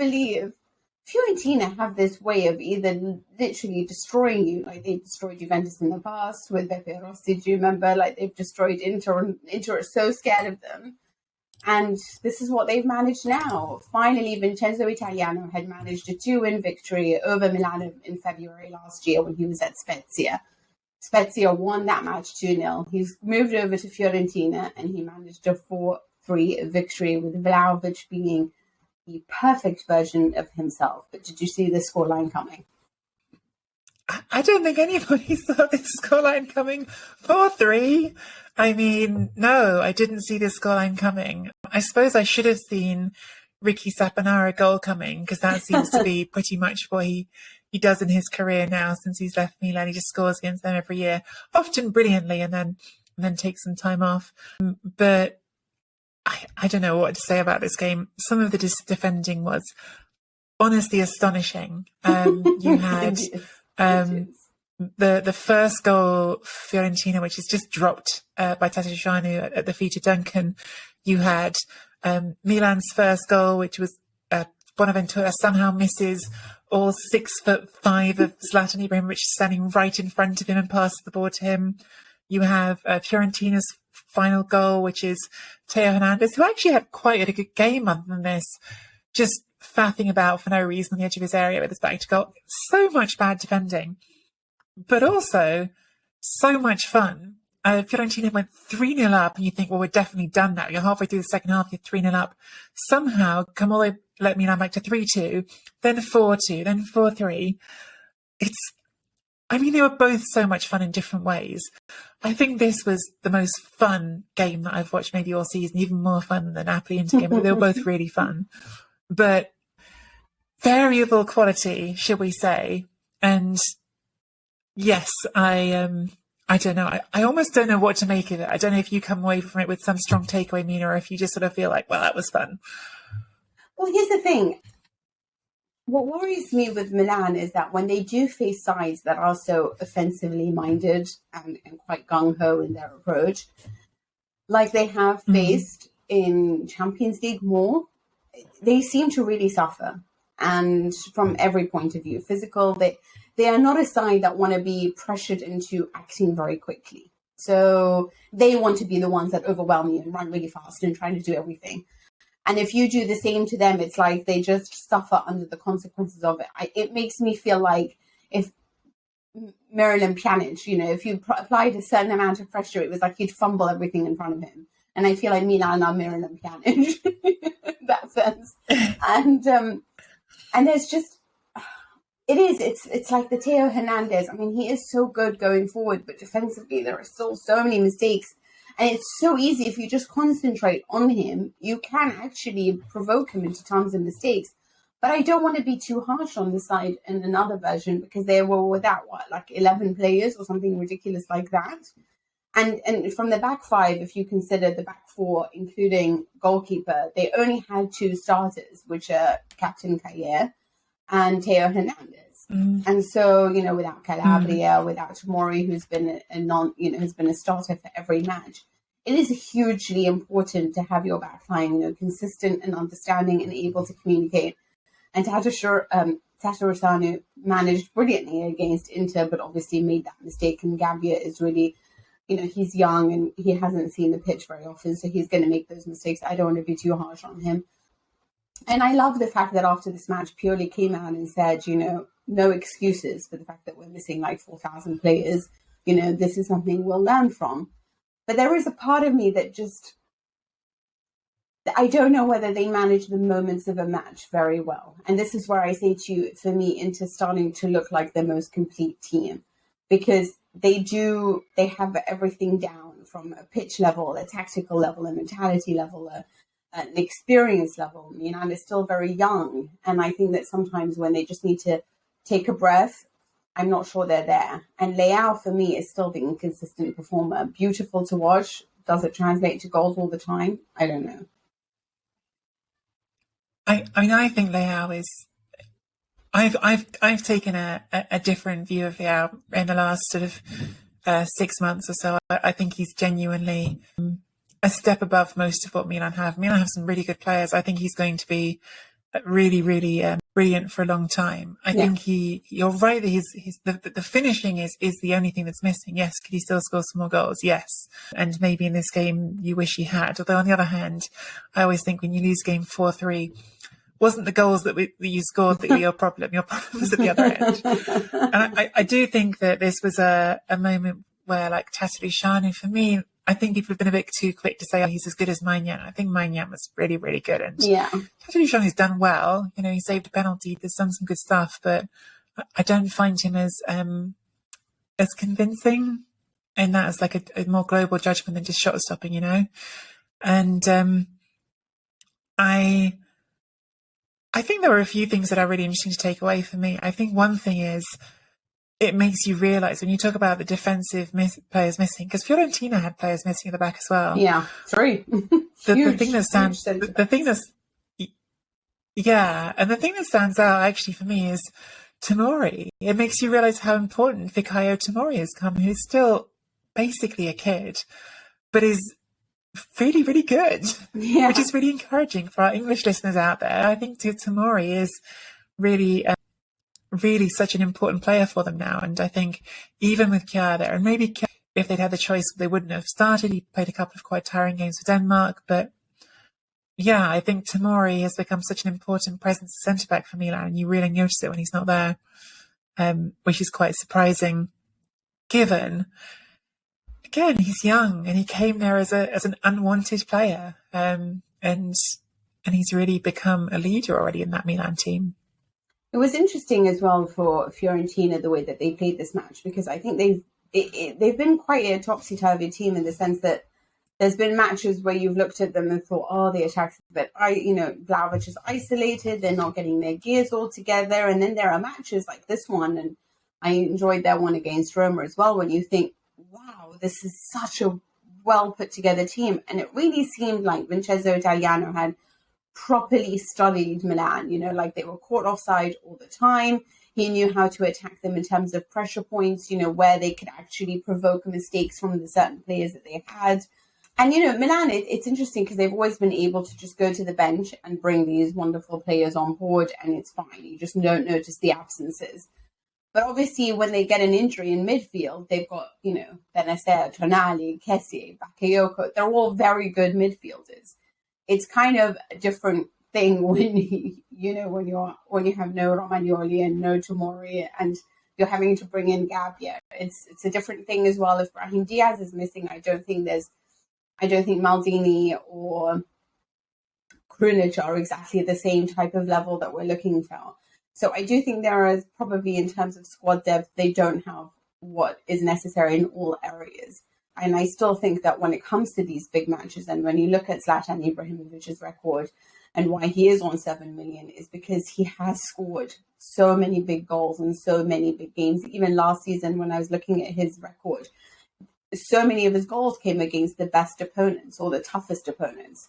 believe Fiorentina have this way of either literally destroying you, like they destroyed Juventus in the past with Beppe Rossi, do you remember? Like they've destroyed Inter, and Inter are so scared of them. And this is what they've managed now. Finally, Vincenzo Italiano had managed a 2-win victory over Milan in February last year when he was at Spezia. Spezia won that match 2-0. He's moved over to Fiorentina and he managed a 4-3 victory with Vlahovic being the perfect version of himself. But did you see the scoreline coming? I don't think anybody saw this scoreline coming. 4-3. I mean, no, I didn't see this scoreline coming. I suppose I should have seen Ricky Saponara goal coming, because that seems to be pretty much what he does in his career now since he's left Milan. He just scores against them every year, often brilliantly, and then takes some time off. But I don't know what to say about this game. Some of the defending was honestly astonishing. You had the first goal, Fiorentina, which is just dropped by Tatarusanu at the feet of Duncan. You had Milan's first goal, which was Bonaventura somehow misses all 6'5" of Zlatan Ibrahimovic standing right in front of him and passes the ball to him. You have Fiorentina's final goal, which is Theo Hernandez, who actually had quite a good game other than this, just faffing about for no reason on the edge of his area with his back to goal. So much bad defending, but also so much fun. Fiorentina went 3-0 up, and you think, well, we're definitely done now. You're halfway through the second half, you're 3-0 up. Somehow, come all the way, let Milan back to 3-2, then 4-2, then 4-3. They were both so much fun in different ways. I think this was the most fun game that I've watched maybe all season, even more fun than the Napoli-Inter game. They were both really fun. But variable quality, shall we say. And yes, I don't know. I almost don't know what to make of it. I don't know if you come away from it with some strong takeaway, Mina, or if you just sort of feel like, well, that was fun. Well, here's the thing. What worries me with Milan is that when they do face sides that are so offensively minded and quite gung-ho in their approach, like they have faced in Champions League more, they seem to really suffer. And from every point of view, physical, they are not a side that want to be pressured into acting very quickly. So they want to be the ones that overwhelm you and run really fast and trying to do everything. And if you do the same to them, it's like they just suffer under the consequences of it. It makes me feel like if Miralem Pjanic, if you applied a certain amount of pressure, it was like you'd fumble everything in front of him. And I feel like Milan are Miralem Pjanic in that sense. And there's just, it's like the Theo Hernandez. I mean, he is so good going forward, but defensively there are still so many mistakes. And it's so easy if you just concentrate on him, you can actually provoke him into tons of mistakes. But I don't want to be too harsh on the side in another version, because they were without 11 players or something ridiculous like that. And from the back five, if you consider the back four, including goalkeeper, they only had 2 starters, which are Captain Cayer and Theo Hernandez. And so, without Calabria, without Tomori, who's been who's been a starter for every match, it is hugely important to have your back line, consistent and understanding and able to communicate. And Tatarusanu managed brilliantly against Inter, but obviously made that mistake. And Gabbia is really, he's young and he hasn't seen the pitch very often, so he's going to make those mistakes. I don't want to be too harsh on him. And I love the fact that after this match, Pioli came out and said, no excuses for the fact that we're missing 4,000 players. This is something we'll learn from. But there is a part of me that just, I don't know whether they manage the moments of a match very well. And this is where I say to you, for me, Inter starting to look like the most complete team, because they have everything down from a pitch level, a tactical level, a mentality level, an experience level. Milan is still very young. And I think that sometimes when they just need to take a breath, I'm not sure they're there. And Leao, for me, is still the inconsistent performer. Beautiful to watch. Does it translate to goals all the time? I don't know. I think Leao is. I've taken a different view of Leao in the last sort of 6 months or so. I think he's genuinely a step above most of what Milan have. Milan have some really good players. I think he's going to be really, really brilliant for a long time. I think you're right that the finishing is the only thing that's missing. Yes, could he still score some more goals? Yes. And maybe in this game you wish he had. Although on the other hand, I always think when you lose game 4-3, wasn't the goals that you scored that were your problem. Your problem was at the other end. And I do think that this was a moment where, like, Tatarusanu, for me, I think people have been a bit too quick to say, oh, he's as good as Maignan. I think Maignan was really, really good. And Tatarusanu's done well. You know, he saved a penalty. There's done some good stuff, but I don't find him as convincing in that as like a more global judgment than just shot stopping, you know? And I think there were a few things that are really interesting to take away for me. I think one thing is, it makes you realise when you talk about the defensive players missing, because Fiorentina had players missing at the back as well. Yeah, 3. The thing that stands out actually for me is Tomori. It makes you realise how important Fikayo Tomori has come, who's still basically a kid, but is really, really good, which is really encouraging for our English listeners out there. I think Tomori is really such an important player for them now. And I think even with Kjær there, and maybe Kjær, if they'd had the choice, they wouldn't have started. He played a couple of quite tiring games for Denmark. But yeah, I think Tomori has become such an important presence at centre-back for Milan. And you really notice it when he's not there, which is quite surprising, given, again, he's young and he came there as an unwanted player. And he's really become a leader already in that Milan team. It was interesting as well for Fiorentina the way that they played this match, because I think they've been quite a topsy-turvy team in the sense that there's been matches where you've looked at them and thought, oh, the attack's a bit, Vlahovic is isolated, they're not getting their gears all together, and then there are matches like this one, and I enjoyed that one against Roma as well, when you think, wow, this is such a well put together team, and it really seemed like Vincenzo Italiano had properly studied Milan, like they were caught offside all the time. He knew how to attack them in terms of pressure points, where they could actually provoke mistakes from the certain players that they had. And, Milan, it's interesting because they've always been able to just go to the bench and bring these wonderful players on board, and it's fine. You just don't notice the absences. But obviously, when they get an injury in midfield, they've got, Bennacer, Tonali, Kessie, Bakayoko. They're all very good midfielders. It's kind of a different thing when when you have no Romagnoli and no Tomori and you're having to bring in Gabbia. It's a different thing as well. If Brahim Diaz is missing, I don't think Maldini or Krunic are exactly the same type of level that we're looking for. So I do think there is probably, in terms of squad depth, they don't have what is necessary in all areas. And I still think that when it comes to these big matches, and when you look at Zlatan Ibrahimovic's record and why he is on 7 million, is because he has scored so many big goals in so many big games. Even last season, when I was looking at his record, so many of his goals came against the best opponents or the toughest opponents.